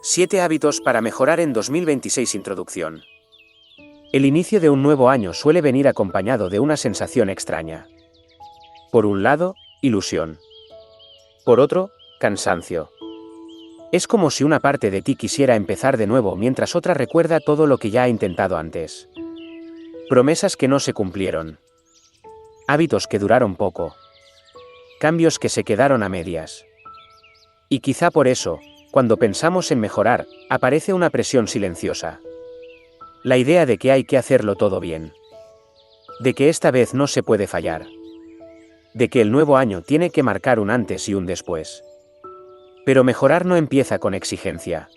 7 hábitos para mejorar en 2026. Introducción. El inicio de un nuevo año suele venir acompañado de una sensación extraña. Por un lado, ilusión. Por otro, cansancio. Es como si una parte de ti quisiera empezar de nuevo mientras otra recuerda todo lo que ya ha intentado antes. Promesas que no se cumplieron. Hábitos que duraron poco. Cambios que se quedaron a medias. Y quizá por eso, cuando pensamos en mejorar, aparece una presión silenciosa. La idea de que hay que hacerlo todo bien. De que esta vez no se puede fallar. De que el nuevo año tiene que marcar un antes y un después. Pero mejorar no empieza con exigencia.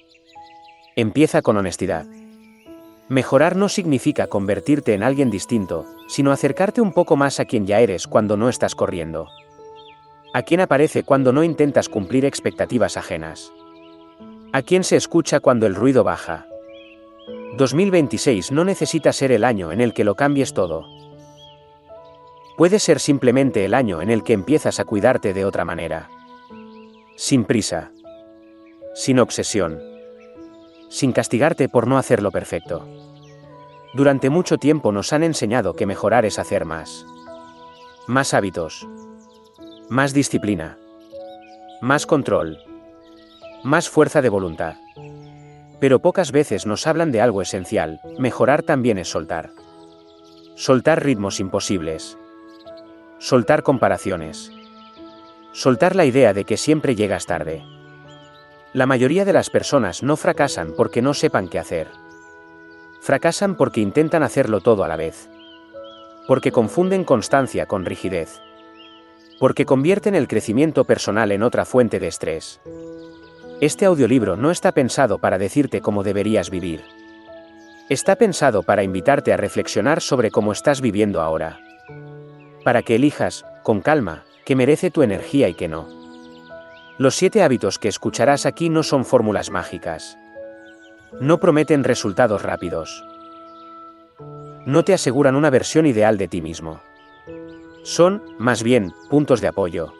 Empieza con honestidad. Mejorar no significa convertirte en alguien distinto, sino acercarte un poco más a quien ya eres cuando no estás corriendo. A quien aparece cuando no intentas cumplir expectativas ajenas. A quien se escucha cuando el ruido baja. 2026 no necesita ser el año en el que lo cambies todo. Puede ser simplemente el año en el que empiezas a cuidarte de otra manera. Sin prisa. Sin obsesión. Sin castigarte por no hacerlo perfecto. Durante mucho tiempo nos han enseñado que mejorar es hacer más. Más hábitos. Más disciplina. Más control. Más fuerza de voluntad. Pero pocas veces nos hablan de algo esencial: mejorar también es soltar. Soltar ritmos imposibles. Soltar comparaciones. Soltar la idea de que siempre llegas tarde. La mayoría de las personas no fracasan porque no sepan qué hacer. Fracasan porque intentan hacerlo todo a la vez. Porque confunden constancia con rigidez. Porque convierten el crecimiento personal en otra fuente de estrés. Este audiolibro no está pensado para decirte cómo deberías vivir. Está pensado para invitarte a reflexionar sobre cómo estás viviendo ahora. Para que elijas, con calma, qué merece tu energía y qué no. Los 7 hábitos que escucharás aquí no son fórmulas mágicas. No prometen resultados rápidos. No te aseguran una versión ideal de ti mismo. Son, más bien, puntos de apoyo.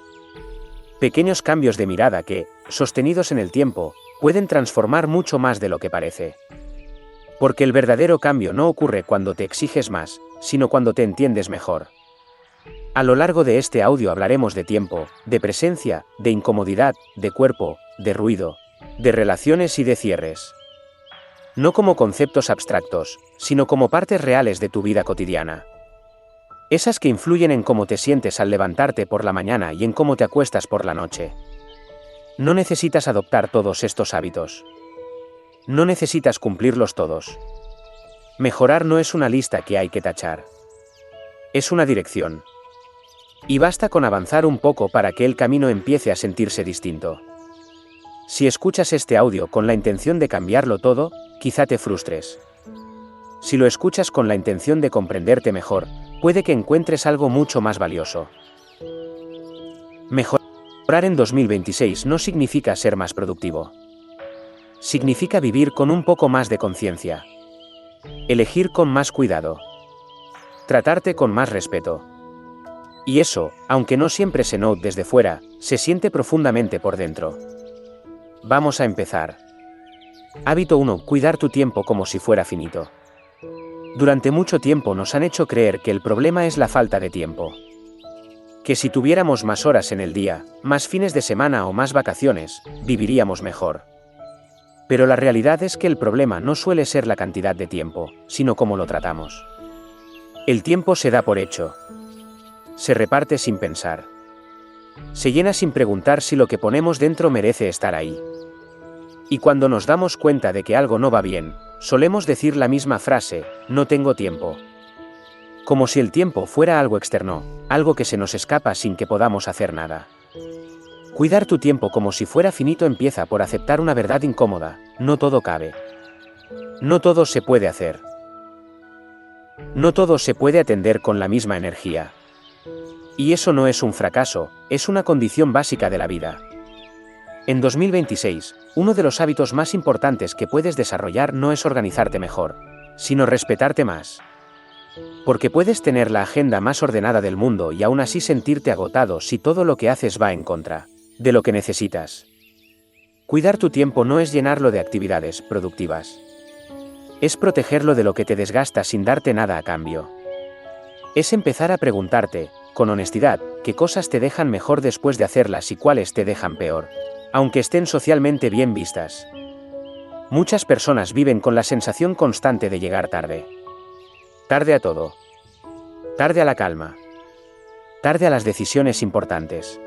Pequeños cambios de mirada que, sostenidos en el tiempo, pueden transformar mucho más de lo que parece. Porque el verdadero cambio no ocurre cuando te exiges más, sino cuando te entiendes mejor. A lo largo de este audio hablaremos de tiempo, de presencia, de incomodidad, de cuerpo, de ruido, de relaciones y de cierres. No como conceptos abstractos, sino como partes reales de tu vida cotidiana. Esas que influyen en cómo te sientes al levantarte por la mañana y en cómo te acuestas por la noche. No necesitas adoptar todos estos hábitos. No necesitas cumplirlos todos. Mejorar no es una lista que hay que tachar. Es una dirección. Y basta con avanzar un poco para que el camino empiece a sentirse distinto. Si escuchas este audio con la intención de cambiarlo todo, quizá te frustres. Si lo escuchas con la intención de comprenderte mejor, puede que encuentres algo mucho más valioso. Mejorar en 2026 no significa ser más productivo. Significa vivir con un poco más de conciencia. Elegir con más cuidado. Tratarte con más respeto. Y eso, aunque no siempre se note desde fuera, se siente profundamente por dentro. Vamos a empezar. Hábito 1. Cuidar tu tiempo como si fuera finito. Durante mucho tiempo nos han hecho creer que el problema es la falta de tiempo. Que si tuviéramos más horas en el día, más fines de semana o más vacaciones, viviríamos mejor. Pero la realidad es que el problema no suele ser la cantidad de tiempo, sino cómo lo tratamos. El tiempo se da por hecho. Se reparte sin pensar. Se llena sin preguntar si lo que ponemos dentro merece estar ahí. Y cuando nos damos cuenta de que algo no va bien, solemos decir la misma frase: no tengo tiempo. Como si el tiempo fuera algo externo, algo que se nos escapa sin que podamos hacer nada. Cuidar tu tiempo como si fuera finito empieza por aceptar una verdad incómoda: no todo cabe. No todo se puede hacer. No todo se puede atender con la misma energía. Y eso no es un fracaso, es una condición básica de la vida. En 2026, uno de los hábitos más importantes que puedes desarrollar no es organizarte mejor, sino respetarte más. Porque puedes tener la agenda más ordenada del mundo y aún así sentirte agotado si todo lo que haces va en contra de lo que necesitas. Cuidar tu tiempo no es llenarlo de actividades productivas. Es protegerlo de lo que te desgasta sin darte nada a cambio. Es empezar a preguntarte, con honestidad, qué cosas te dejan mejor después de hacerlas y cuáles te dejan peor, aunque estén socialmente bien vistas. Muchas personas viven con la sensación constante de llegar tarde. Tarde a todo. Tarde a la calma. Tarde a las decisiones importantes.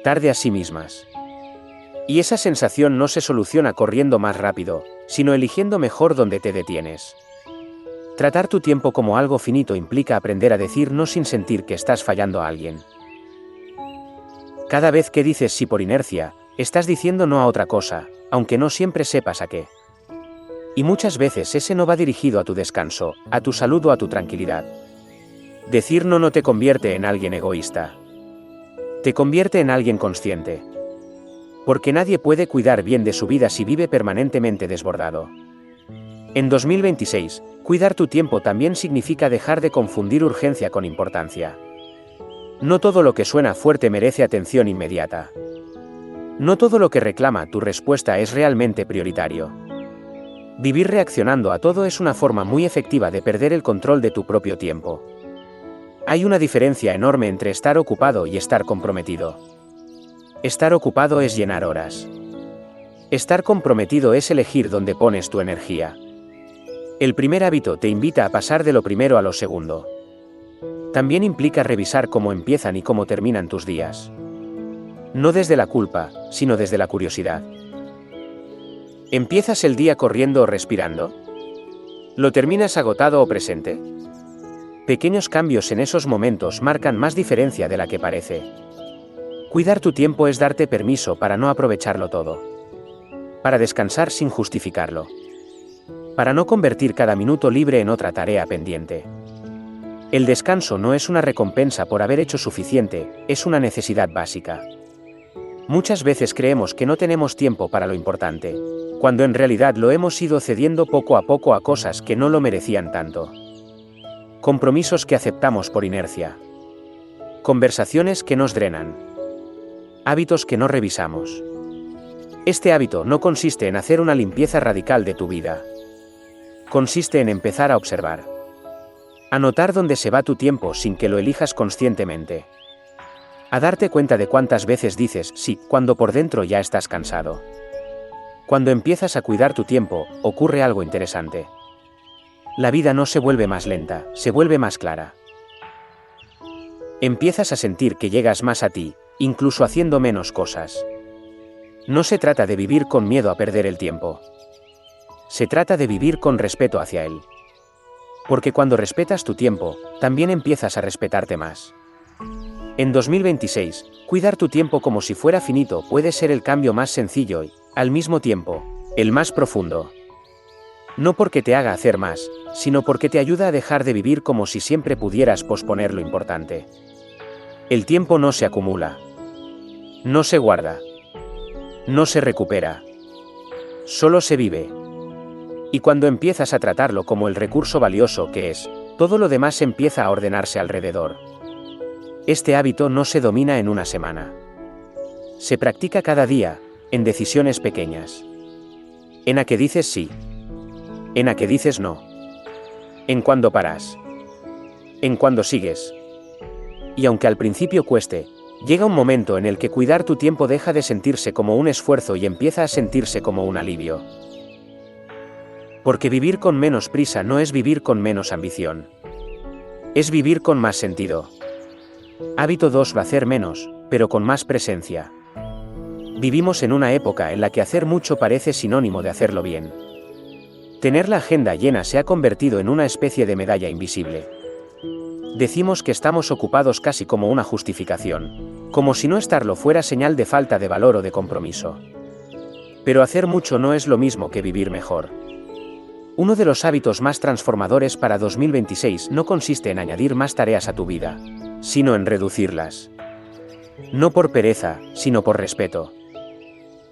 Tarde a sí mismas. Y esa sensación no se soluciona corriendo más rápido, sino eligiendo mejor dónde te detienes. Tratar tu tiempo como algo finito implica aprender a decir no sin sentir que estás fallando a alguien. Cada vez que dices sí por inercia, estás diciendo no a otra cosa, aunque no siempre sepas a qué. Y muchas veces ese no va dirigido a tu descanso, a tu salud o a tu tranquilidad. Decir no te convierte en alguien egoísta. Te convierte en alguien consciente. Porque nadie puede cuidar bien de su vida si vive permanentemente desbordado. En 2026, cuidar tu tiempo también significa dejar de confundir urgencia con importancia. No todo lo que suena fuerte merece atención inmediata. No todo lo que reclama tu respuesta es realmente prioritario. Vivir reaccionando a todo es una forma muy efectiva de perder el control de tu propio tiempo. Hay una diferencia enorme entre estar ocupado y estar comprometido. Estar ocupado es llenar horas. Estar comprometido es elegir dónde pones tu energía. El primer hábito te invita a pasar de lo primero a lo segundo. También implica revisar cómo empiezan y cómo terminan tus días. No desde la culpa, sino desde la curiosidad. ¿Empiezas el día corriendo o respirando? ¿Lo terminas agotado o presente? Pequeños cambios en esos momentos marcan más diferencia de la que parece. Cuidar tu tiempo es darte permiso para no aprovecharlo todo. Para descansar sin justificarlo. Para no convertir cada minuto libre en otra tarea pendiente. El descanso no es una recompensa por haber hecho suficiente, es una necesidad básica. Muchas veces creemos que no tenemos tiempo para lo importante, cuando en realidad lo hemos ido cediendo poco a poco a cosas que no lo merecían tanto. Compromisos que aceptamos por inercia. Conversaciones que nos drenan. Hábitos que no revisamos. Este hábito no consiste en hacer una limpieza radical de tu vida. Consiste en empezar a observar. A notar dónde se va tu tiempo sin que lo elijas conscientemente. A darte cuenta de cuántas veces dices sí cuando por dentro ya estás cansado. Cuando empiezas a cuidar tu tiempo, ocurre algo interesante. La vida no se vuelve más lenta, se vuelve más clara. Empiezas a sentir que llegas más a ti, incluso haciendo menos cosas. No se trata de vivir con miedo a perder el tiempo. Se trata de vivir con respeto hacia él. Porque cuando respetas tu tiempo, también empiezas a respetarte más. En 2026, cuidar tu tiempo como si fuera finito puede ser el cambio más sencillo y, al mismo tiempo, el más profundo. No porque te haga hacer más, sino porque te ayuda a dejar de vivir como si siempre pudieras posponer lo importante. El tiempo no se acumula. No se guarda. No se recupera. Solo se vive. Y cuando empiezas a tratarlo como el recurso valioso que es, todo lo demás empieza a ordenarse alrededor. Este hábito no se domina en una semana. Se practica cada día, en decisiones pequeñas. En a que dices sí. En a que dices no. En cuando paras. En cuando sigues. Y aunque al principio cueste, llega un momento en el que cuidar tu tiempo deja de sentirse como un esfuerzo y empieza a sentirse como un alivio. Porque vivir con menos prisa no es vivir con menos ambición. Es vivir con más sentido. Hábito 2: hacer menos, pero con más presencia. Vivimos en una época en la que hacer mucho parece sinónimo de hacerlo bien. Tener la agenda llena se ha convertido en una especie de medalla invisible. Decimos que estamos ocupados casi como una justificación, como si no estarlo fuera señal de falta de valor o de compromiso. Pero hacer mucho no es lo mismo que vivir mejor. Uno de los hábitos más transformadores para 2026 no consiste en añadir más tareas a tu vida, sino en reducirlas. No por pereza, sino por respeto.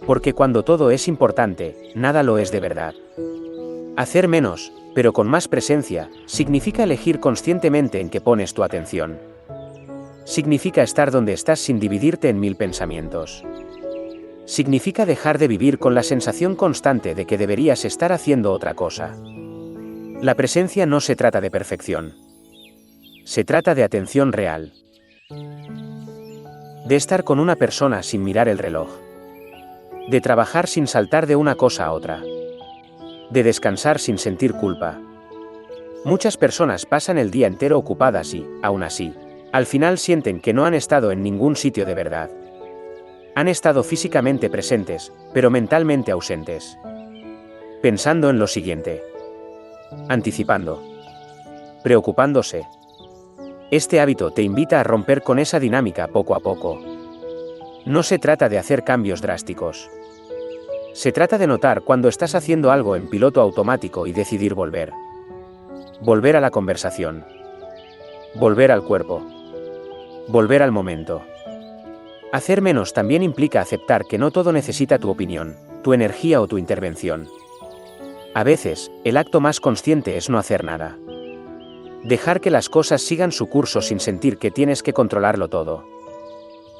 Porque cuando todo es importante, nada lo es de verdad. Hacer menos, pero con más presencia, significa elegir conscientemente en qué pones tu atención. Significa estar donde estás sin dividirte en 1000 pensamientos. Significa dejar de vivir con la sensación constante de que deberías estar haciendo otra cosa. La presencia no se trata de perfección. Se trata de atención real. De estar con una persona sin mirar el reloj. De trabajar sin saltar de una cosa a otra. De descansar sin sentir culpa. Muchas personas pasan el día entero ocupadas y, aún así, al final sienten que no han estado en ningún sitio de verdad. Han estado físicamente presentes, pero mentalmente ausentes. Pensando en lo siguiente. Anticipando. Preocupándose. Este hábito te invita a romper con esa dinámica poco a poco. No se trata de hacer cambios drásticos. Se trata de notar cuando estás haciendo algo en piloto automático y decidir volver. Volver a la conversación. Volver al cuerpo. Volver al momento. Hacer menos también implica aceptar que no todo necesita tu opinión, tu energía o tu intervención. A veces, el acto más consciente es no hacer nada. Dejar que las cosas sigan su curso sin sentir que tienes que controlarlo todo.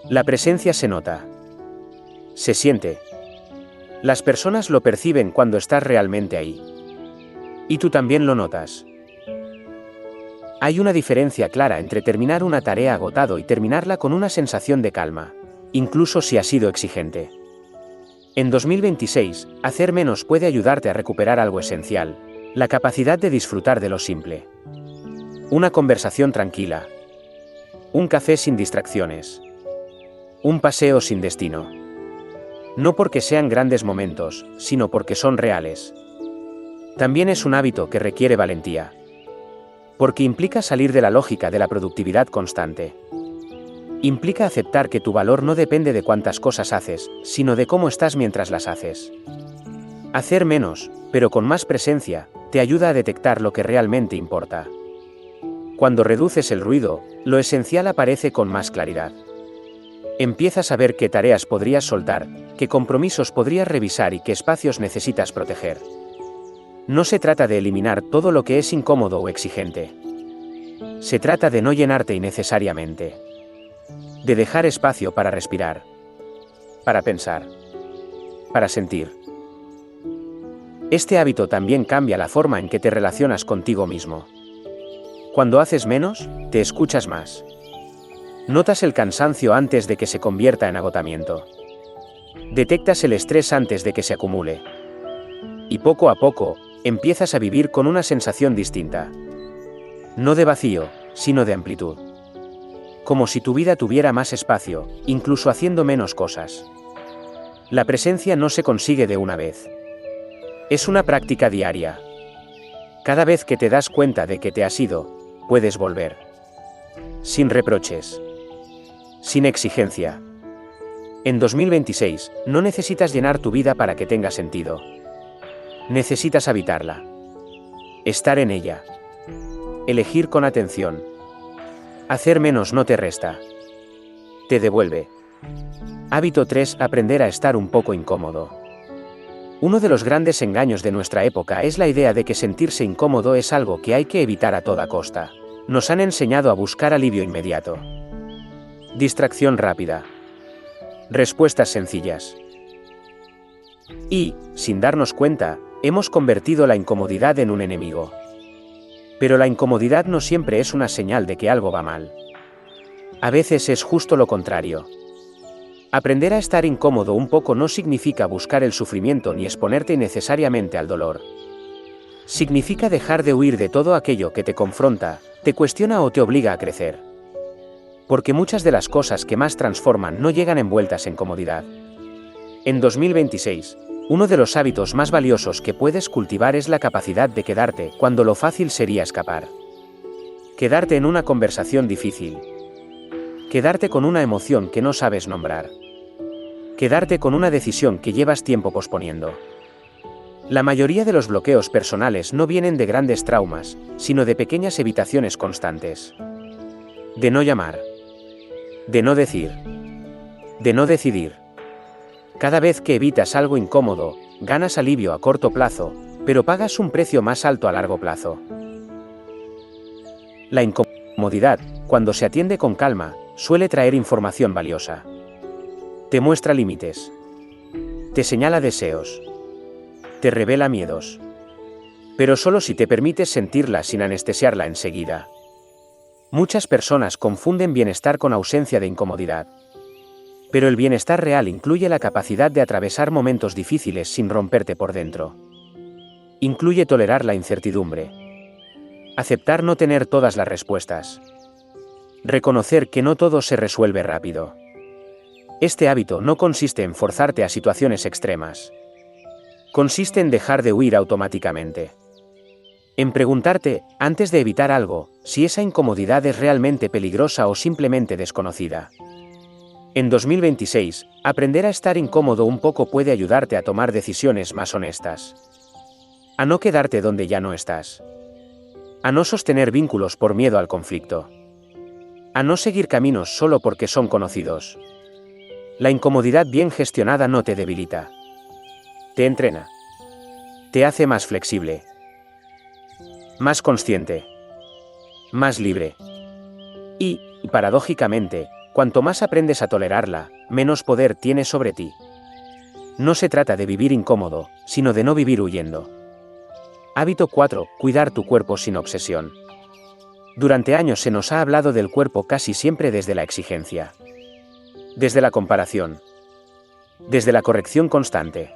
La presencia se nota. Se siente. Las personas lo perciben cuando estás realmente ahí. Y tú también lo notas. Hay una diferencia clara entre terminar una tarea agotado y terminarla con una sensación de calma, incluso si ha sido exigente. En 2026, hacer menos puede ayudarte a recuperar algo esencial, la capacidad de disfrutar de lo simple. Una conversación tranquila. Un café sin distracciones. Un paseo sin destino. No porque sean grandes momentos, sino porque son reales. También es un hábito que requiere valentía. Porque implica salir de la lógica de la productividad constante. Implica aceptar que tu valor no depende de cuántas cosas haces, sino de cómo estás mientras las haces. Hacer menos, pero con más presencia, te ayuda a detectar lo que realmente importa. Cuando reduces el ruido, lo esencial aparece con más claridad. Empiezas a ver qué tareas podrías soltar, qué compromisos podrías revisar y qué espacios necesitas proteger. No se trata de eliminar todo lo que es incómodo o exigente. Se trata de no llenarte innecesariamente. De dejar espacio para respirar. Para pensar. Para sentir. Este hábito también cambia la forma en que te relacionas contigo mismo. Cuando haces menos, te escuchas más. Notas el cansancio antes de que se convierta en agotamiento. Detectas el estrés antes de que se acumule. Y poco a poco, empiezas a vivir con una sensación distinta. No de vacío, sino de amplitud. Como si tu vida tuviera más espacio, incluso haciendo menos cosas. La presencia no se consigue de una vez. Es una práctica diaria. Cada vez que te das cuenta de que te has ido, puedes volver. Sin reproches. Sin exigencia. En 2026, no necesitas llenar tu vida para que tenga sentido. Necesitas habitarla. Estar en ella. Elegir con atención. Hacer menos no te resta. Te devuelve. Hábito 3. Aprender a estar un poco incómodo. Uno de los grandes engaños de nuestra época es la idea de que sentirse incómodo es algo que hay que evitar a toda costa. Nos han enseñado a buscar alivio inmediato. Distracción rápida. Respuestas sencillas. Y, sin darnos cuenta, hemos convertido la incomodidad en un enemigo. Pero la incomodidad no siempre es una señal de que algo va mal. A veces es justo lo contrario. Aprender a estar incómodo un poco no significa buscar el sufrimiento ni exponerte innecesariamente al dolor. Significa dejar de huir de todo aquello que te confronta, te cuestiona o te obliga a crecer. Porque muchas de las cosas que más transforman no llegan envueltas en comodidad. En 2026, uno de los hábitos más valiosos que puedes cultivar es la capacidad de quedarte cuando lo fácil sería escapar. Quedarte en una conversación difícil. Quedarte con una emoción que no sabes nombrar. Quedarte con una decisión que llevas tiempo posponiendo. La mayoría de los bloqueos personales no vienen de grandes traumas, sino de pequeñas evitaciones constantes. De no llamar. De no decir. De no decidir. Cada vez que evitas algo incómodo, ganas alivio a corto plazo, pero pagas un precio más alto a largo plazo. La incomodidad, cuando se atiende con calma, suele traer información valiosa. Te muestra límites. Te señala deseos. Te revela miedos. Pero solo si te permites sentirla sin anestesiarla enseguida. Muchas personas confunden bienestar con ausencia de incomodidad. Pero el bienestar real incluye la capacidad de atravesar momentos difíciles sin romperte por dentro. Incluye tolerar la incertidumbre. Aceptar no tener todas las respuestas. Reconocer que no todo se resuelve rápido. Este hábito no consiste en forzarte a situaciones extremas. Consiste en dejar de huir automáticamente. En preguntarte, antes de evitar algo, si esa incomodidad es realmente peligrosa o simplemente desconocida. En 2026, aprender a estar incómodo un poco puede ayudarte a tomar decisiones más honestas. A no quedarte donde ya no estás. A no sostener vínculos por miedo al conflicto. A no seguir caminos solo porque son conocidos. La incomodidad bien gestionada no te debilita. Te entrena. Te hace más flexible. Más consciente. Más libre. Y, paradójicamente, cuanto más aprendes a tolerarla, menos poder tiene sobre ti. No se trata de vivir incómodo, sino de no vivir huyendo. Hábito 4. Cuidar tu cuerpo sin obsesión. Durante años se nos ha hablado del cuerpo casi siempre desde la exigencia. Desde la comparación. Desde la corrección constante.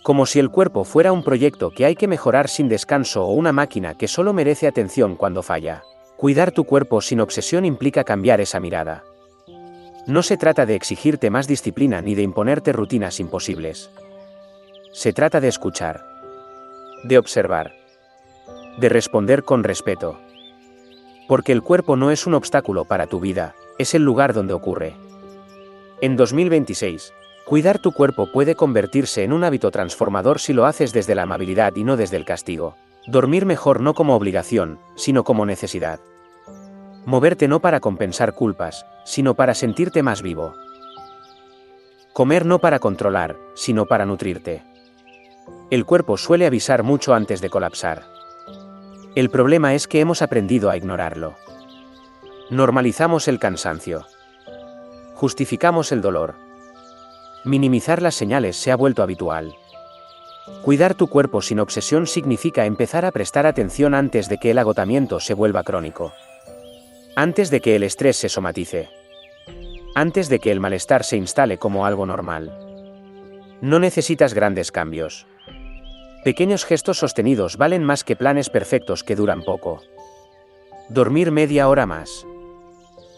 Como si el cuerpo fuera un proyecto que hay que mejorar sin descanso o una máquina que solo merece atención cuando falla. Cuidar tu cuerpo sin obsesión implica cambiar esa mirada. No se trata de exigirte más disciplina ni de imponerte rutinas imposibles. Se trata de escuchar. De observar. De responder con respeto. Porque el cuerpo no es un obstáculo para tu vida, es el lugar donde ocurre. En 2026, cuidar tu cuerpo puede convertirse en un hábito transformador si lo haces desde la amabilidad y no desde el castigo. Dormir mejor no como obligación, sino como necesidad. Moverte no para compensar culpas, sino para sentirte más vivo. Comer no para controlar, sino para nutrirte. El cuerpo suele avisar mucho antes de colapsar. El problema es que hemos aprendido a ignorarlo. Normalizamos el cansancio. Justificamos el dolor. Minimizar las señales se ha vuelto habitual. Cuidar tu cuerpo sin obsesión significa empezar a prestar atención antes de que el agotamiento se vuelva crónico. Antes de que el estrés se somatice. Antes de que el malestar se instale como algo normal. No necesitas grandes cambios. Pequeños gestos sostenidos valen más que planes perfectos que duran poco. Dormir media hora más.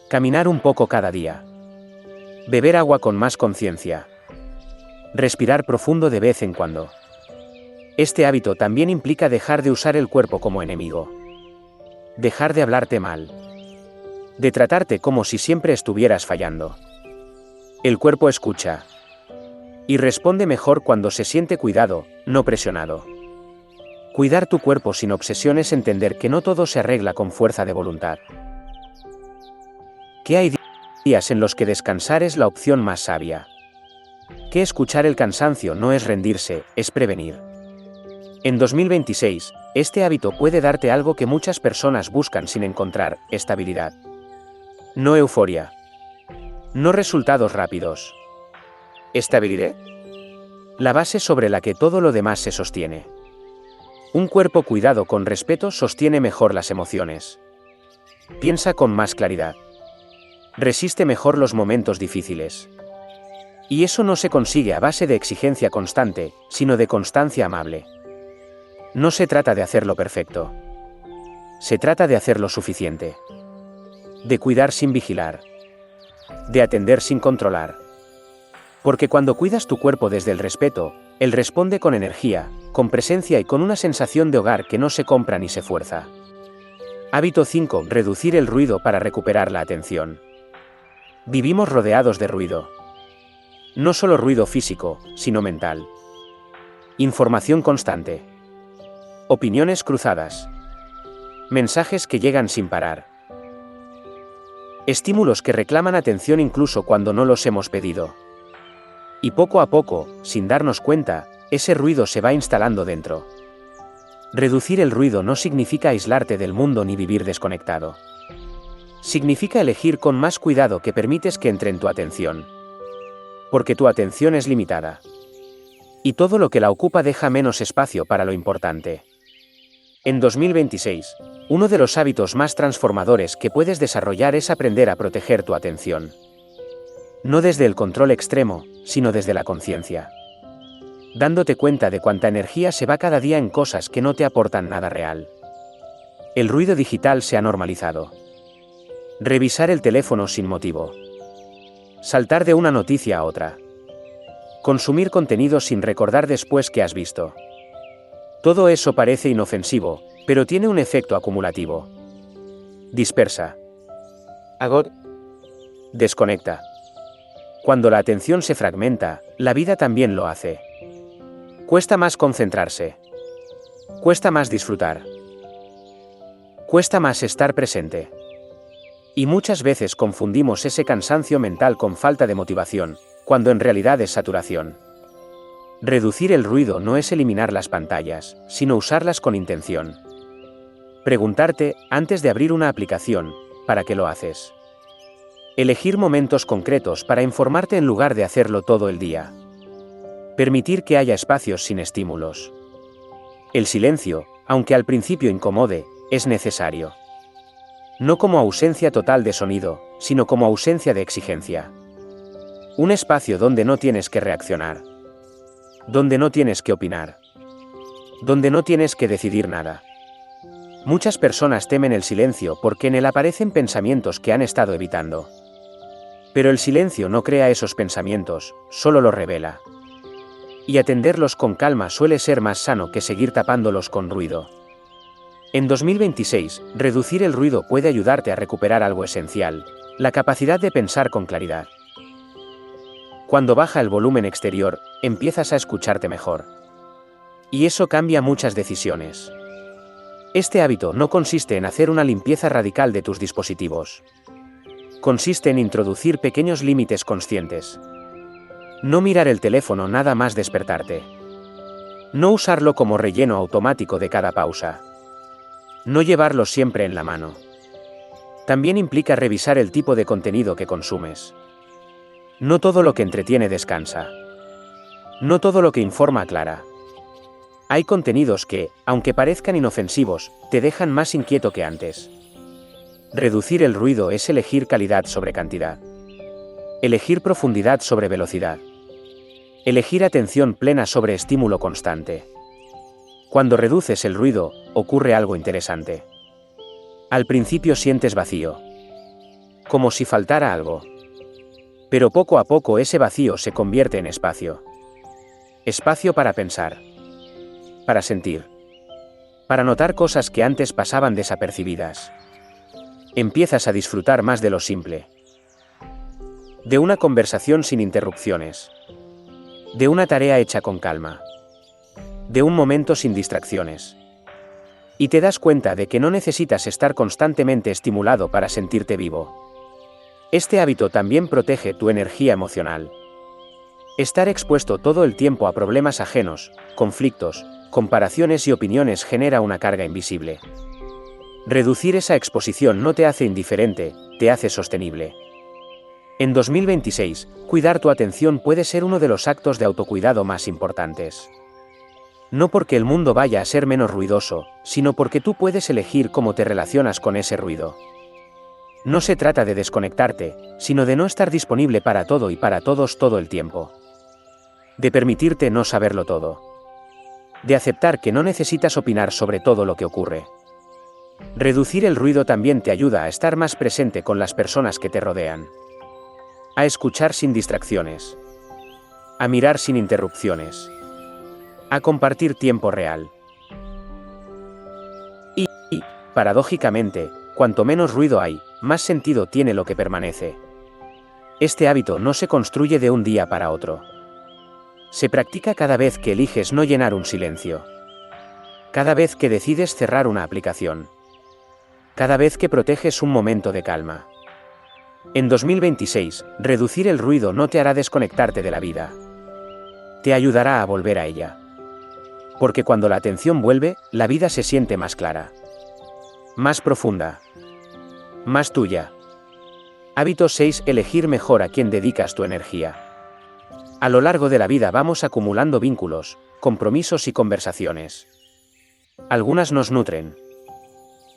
Caminar un poco cada día. Beber agua con más conciencia. Respirar profundo de vez en cuando. Este hábito también implica dejar de usar el cuerpo como enemigo. Dejar de hablarte mal. De tratarte como si siempre estuvieras fallando. El cuerpo escucha. Y responde mejor cuando se siente cuidado, no presionado. Cuidar tu cuerpo sin obsesión es entender que no todo se arregla con fuerza de voluntad. Que hay días en los que descansar es la opción más sabia. Que escuchar el cansancio no es rendirse, es prevenir. En 2026, este hábito puede darte algo que muchas personas buscan sin encontrar: estabilidad. No euforia. No resultados rápidos. Estabilidad. La base sobre la que todo lo demás se sostiene. Un cuerpo cuidado con respeto sostiene mejor las emociones. Piensa con más claridad. Resiste mejor los momentos difíciles. Y eso no se consigue a base de exigencia constante, sino de constancia amable. No se trata de hacerlo perfecto. Se trata de hacerlo suficiente. De cuidar sin vigilar. De atender sin controlar. Porque cuando cuidas tu cuerpo desde el respeto, él responde con energía, con presencia y con una sensación de hogar que no se compra ni se fuerza. Hábito 5. Reducir el ruido para recuperar la atención. Vivimos rodeados de ruido. No solo ruido físico, sino mental. Información constante. Opiniones cruzadas. Mensajes que llegan sin parar. Estímulos que reclaman atención incluso cuando no los hemos pedido. Y poco a poco, sin darnos cuenta, ese ruido se va instalando dentro. Reducir el ruido no significa aislarte del mundo ni vivir desconectado. Significa elegir con más cuidado que permites que entre en tu atención. Porque tu atención es limitada. Y todo lo que la ocupa deja menos espacio para lo importante. En 2026, uno de los hábitos más transformadores que puedes desarrollar es aprender a proteger tu atención. No desde el control extremo, sino desde la conciencia. Dándote cuenta de cuánta energía se va cada día en cosas que no te aportan nada real. El ruido digital se ha normalizado. Revisar el teléfono sin motivo. Saltar de una noticia a otra. Consumir contenido sin recordar después que has visto. Todo eso parece inofensivo, pero tiene un efecto acumulativo. Dispersa. Desconecta. Cuando la atención se fragmenta, la vida también lo hace. Cuesta más concentrarse. Cuesta más disfrutar. Cuesta más estar presente. Y muchas veces confundimos ese cansancio mental con falta de motivación, cuando en realidad es saturación. Reducir el ruido no es eliminar las pantallas, sino usarlas con intención. Preguntarte, antes de abrir una aplicación, ¿para qué lo haces? Elegir momentos concretos para informarte en lugar de hacerlo todo el día. Permitir que haya espacios sin estímulos. El silencio, aunque al principio incomode, es necesario. No como ausencia total de sonido, sino como ausencia de exigencia. Un espacio donde no tienes que reaccionar. Donde no tienes que opinar. Donde no tienes que decidir nada. Muchas personas temen el silencio porque en él aparecen pensamientos que han estado evitando. Pero el silencio no crea esos pensamientos, solo los revela. Y atenderlos con calma suele ser más sano que seguir tapándolos con ruido. En 2026, reducir el ruido puede ayudarte a recuperar algo esencial, la capacidad de pensar con claridad. Cuando baja el volumen exterior, empiezas a escucharte mejor. Y eso cambia muchas decisiones. Este hábito no consiste en hacer una limpieza radical de tus dispositivos. Consiste en introducir pequeños límites conscientes. No mirar el teléfono nada más despertarte. No usarlo como relleno automático de cada pausa. No llevarlo siempre en la mano. También implica revisar el tipo de contenido que consumes. No todo lo que entretiene descansa. No todo lo que informa aclara. Hay contenidos que, aunque parezcan inofensivos, te dejan más inquieto que antes. Reducir el ruido es elegir calidad sobre cantidad. Elegir profundidad sobre velocidad. Elegir atención plena sobre estímulo constante. Cuando reduces el ruido, ocurre algo interesante. Al principio sientes vacío. Como si faltara algo. Pero poco a poco ese vacío se convierte en espacio. Espacio para pensar. Para sentir. Para notar cosas que antes pasaban desapercibidas. Empiezas a disfrutar más de lo simple. De una conversación sin interrupciones. De una tarea hecha con calma. De un momento sin distracciones. Y te das cuenta de que no necesitas estar constantemente estimulado para sentirte vivo. Este hábito también protege tu energía emocional. Estar expuesto todo el tiempo a problemas ajenos, conflictos, comparaciones y opiniones genera una carga invisible. Reducir esa exposición no te hace indiferente, te hace sostenible. En 2026, cuidar tu atención puede ser uno de los actos de autocuidado más importantes. No porque el mundo vaya a ser menos ruidoso, sino porque tú puedes elegir cómo te relacionas con ese ruido. No se trata de desconectarte, sino de no estar disponible para todo y para todos todo el tiempo. De permitirte no saberlo todo. De aceptar que no necesitas opinar sobre todo lo que ocurre. Reducir el ruido también te ayuda a estar más presente con las personas que te rodean. A escuchar sin distracciones. A mirar sin interrupciones. A compartir tiempo real. Y, paradójicamente, cuanto menos ruido hay, más sentido tiene lo que permanece. Este hábito no se construye de un día para otro. Se practica cada vez que eliges no llenar un silencio. Cada vez que decides cerrar una aplicación. Cada vez que proteges un momento de calma. En 2026, reducir el ruido no te hará desconectarte de la vida. Te ayudará a volver a ella. Porque cuando la atención vuelve, la vida se siente más clara. Más profunda. Más tuya. Hábito 6. Elegir mejor a quién dedicas tu energía. A lo largo de la vida vamos acumulando vínculos, compromisos y conversaciones. Algunas nos nutren.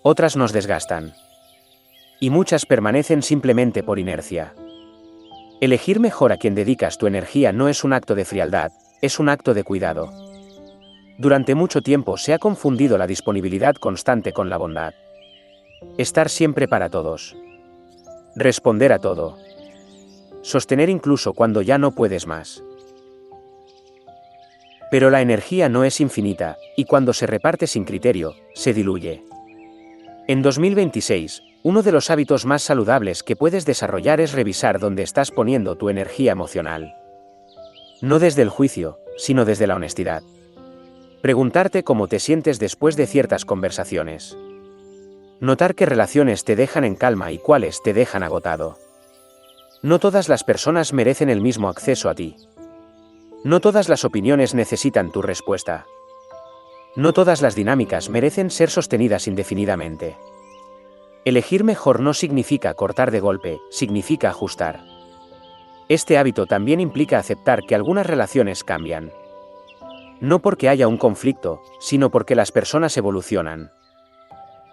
Otras nos desgastan. Y muchas permanecen simplemente por inercia. Elegir mejor a quien dedicas tu energía no es un acto de frialdad, es un acto de cuidado. Durante mucho tiempo se ha confundido la disponibilidad constante con la bondad. Estar siempre para todos. Responder a todo. Sostener incluso cuando ya no puedes más. Pero la energía no es infinita, y cuando se reparte sin criterio, se diluye. En 2026, uno de los hábitos más saludables que puedes desarrollar es revisar dónde estás poniendo tu energía emocional. No desde el juicio, sino desde la honestidad. Preguntarte cómo te sientes después de ciertas conversaciones. Notar qué relaciones te dejan en calma y cuáles te dejan agotado. No todas las personas merecen el mismo acceso a ti. No todas las opiniones necesitan tu respuesta. No todas las dinámicas merecen ser sostenidas indefinidamente. Elegir mejor no significa cortar de golpe, significa ajustar. Este hábito también implica aceptar que algunas relaciones cambian. No porque haya un conflicto, sino porque las personas evolucionan.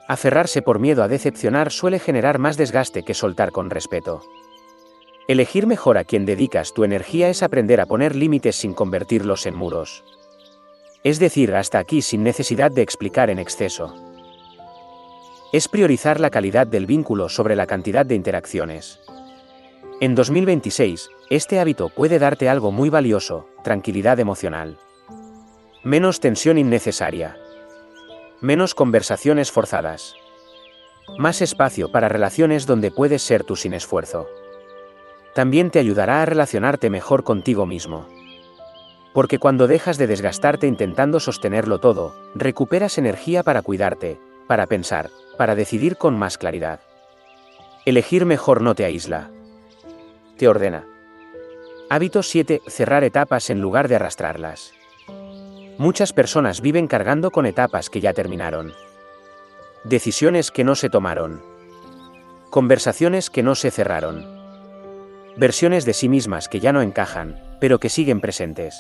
Aferrarse por miedo a decepcionar suele generar más desgaste que soltar con respeto. Elegir mejor a quien dedicas tu energía es aprender a poner límites sin convertirlos en muros. Es decir, hasta aquí sin necesidad de explicar en exceso. Es priorizar la calidad del vínculo sobre la cantidad de interacciones. En 2026, este hábito puede darte algo muy valioso, tranquilidad emocional. Menos tensión innecesaria. Menos conversaciones forzadas. Más espacio para relaciones donde puedes ser tú sin esfuerzo. También te ayudará a relacionarte mejor contigo mismo. Porque cuando dejas de desgastarte intentando sostenerlo todo, recuperas energía para cuidarte, para pensar, para decidir con más claridad. Elegir mejor no te aísla. Te ordena. Hábito 7. Cerrar etapas en lugar de arrastrarlas. Muchas personas viven cargando con etapas que ya terminaron. Decisiones que no se tomaron. Conversaciones que no se cerraron. Versiones de sí mismas que ya no encajan, pero que siguen presentes.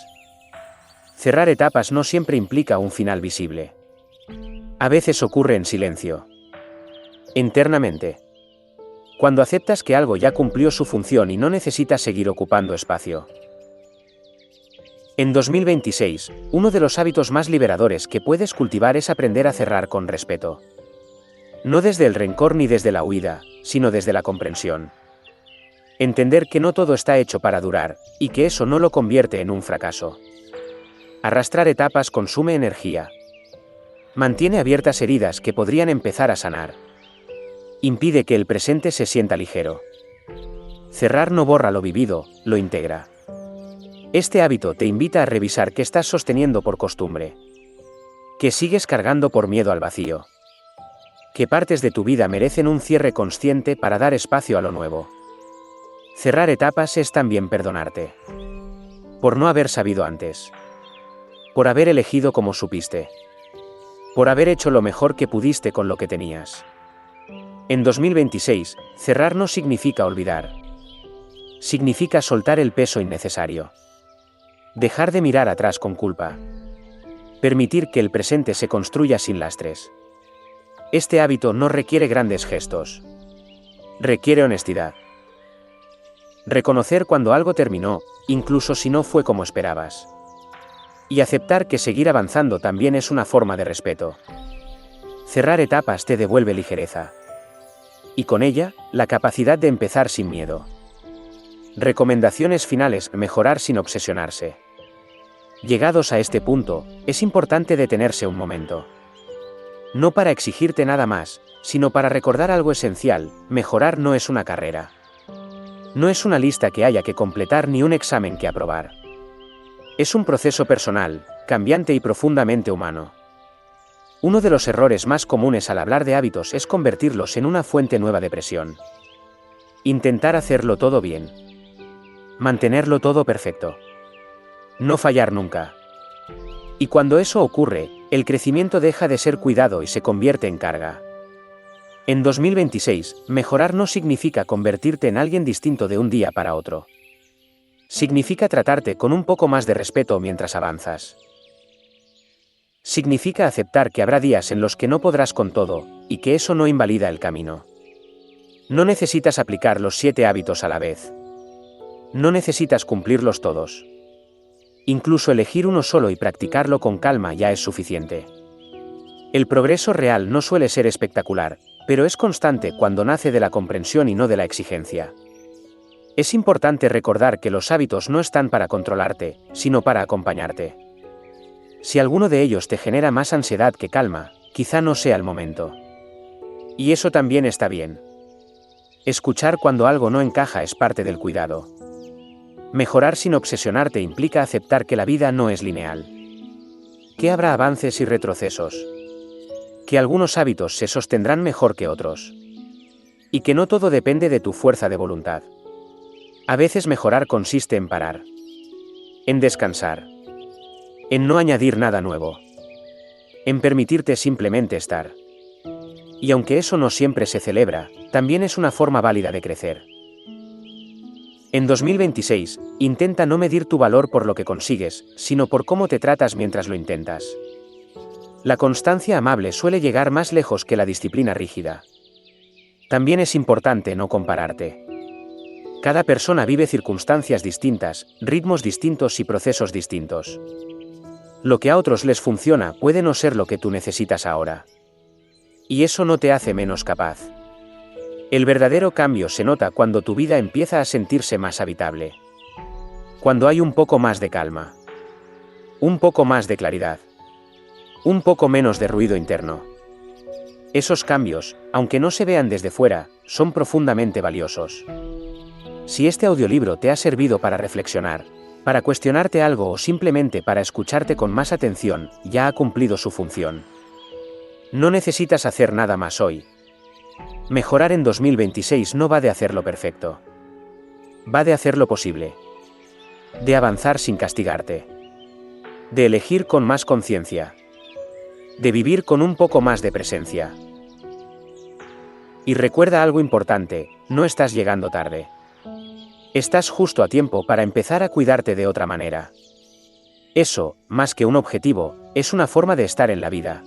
Cerrar etapas no siempre implica un final visible. A veces ocurre en silencio. Internamente. Cuando aceptas que algo ya cumplió su función y no necesita seguir ocupando espacio. En 2026, uno de los hábitos más liberadores que puedes cultivar es aprender a cerrar con respeto. No desde el rencor ni desde la huida, sino desde la comprensión. Entender que no todo está hecho para durar, y que eso no lo convierte en un fracaso. Arrastrar etapas consume energía. Mantiene abiertas heridas que podrían empezar a sanar. Impide que el presente se sienta ligero. Cerrar no borra lo vivido, lo integra. Este hábito te invita a revisar qué estás sosteniendo por costumbre. Que sigues cargando por miedo al vacío. Qué partes de tu vida merecen un cierre consciente para dar espacio a lo nuevo. Cerrar etapas es también perdonarte. Por no haber sabido antes. Por haber elegido como supiste. Por haber hecho lo mejor que pudiste con lo que tenías. En 2026, cerrar no significa olvidar. Significa soltar el peso innecesario. Dejar de mirar atrás con culpa. Permitir que el presente se construya sin lastres. Este hábito no requiere grandes gestos. Requiere honestidad. Reconocer cuando algo terminó, incluso si no fue como esperabas. Y aceptar que seguir avanzando también es una forma de respeto. Cerrar etapas te devuelve ligereza. Y con ella, la capacidad de empezar sin miedo. Recomendaciones finales: mejorar sin obsesionarse. Llegados a este punto, es importante detenerse un momento. No para exigirte nada más, sino para recordar algo esencial: mejorar no es una carrera. No es una lista que haya que completar ni un examen que aprobar. Es un proceso personal, cambiante y profundamente humano. Uno de los errores más comunes al hablar de hábitos es convertirlos en una fuente nueva de presión. Intentar hacerlo todo bien. Mantenerlo todo perfecto. No fallar nunca. Y cuando eso ocurre, el crecimiento deja de ser cuidado y se convierte en carga. En 2026, mejorar no significa convertirte en alguien distinto de un día para otro. Significa tratarte con un poco más de respeto mientras avanzas. Significa aceptar que habrá días en los que no podrás con todo, y que eso no invalida el camino. No necesitas aplicar los 7 hábitos a la vez. No necesitas cumplirlos todos. Incluso elegir uno solo y practicarlo con calma ya es suficiente. El progreso real no suele ser espectacular, pero es constante cuando nace de la comprensión y no de la exigencia. Es importante recordar que los hábitos no están para controlarte, sino para acompañarte. Si alguno de ellos te genera más ansiedad que calma, quizá no sea el momento. Y eso también está bien. Escuchar cuando algo no encaja es parte del cuidado. Mejorar sin obsesionarte implica aceptar que la vida no es lineal. Que habrá avances y retrocesos. Que algunos hábitos se sostendrán mejor que otros. Y que no todo depende de tu fuerza de voluntad. A veces mejorar consiste en parar. En descansar. En no añadir nada nuevo. En permitirte simplemente estar. Y aunque eso no siempre se celebra, también es una forma válida de crecer. En 2026, intenta no medir tu valor por lo que consigues, sino por cómo te tratas mientras lo intentas. La constancia amable suele llegar más lejos que la disciplina rígida. También es importante no compararte. Cada persona vive circunstancias distintas, ritmos distintos y procesos distintos. Lo que a otros les funciona puede no ser lo que tú necesitas ahora. Y eso no te hace menos capaz. El verdadero cambio se nota cuando tu vida empieza a sentirse más habitable. Cuando hay un poco más de calma. Un poco más de claridad. Un poco menos de ruido interno. Esos cambios, aunque no se vean desde fuera, son profundamente valiosos. Si este audiolibro te ha servido para reflexionar, para cuestionarte algo o simplemente para escucharte con más atención, ya ha cumplido su función. No necesitas hacer nada más hoy. Mejorar en 2026 no va de hacerlo perfecto. Va de hacerlo posible. De avanzar sin castigarte. De elegir con más conciencia. De vivir con un poco más de presencia. Y recuerda algo importante, no estás llegando tarde. Estás justo a tiempo para empezar a cuidarte de otra manera. Eso, más que un objetivo, es una forma de estar en la vida.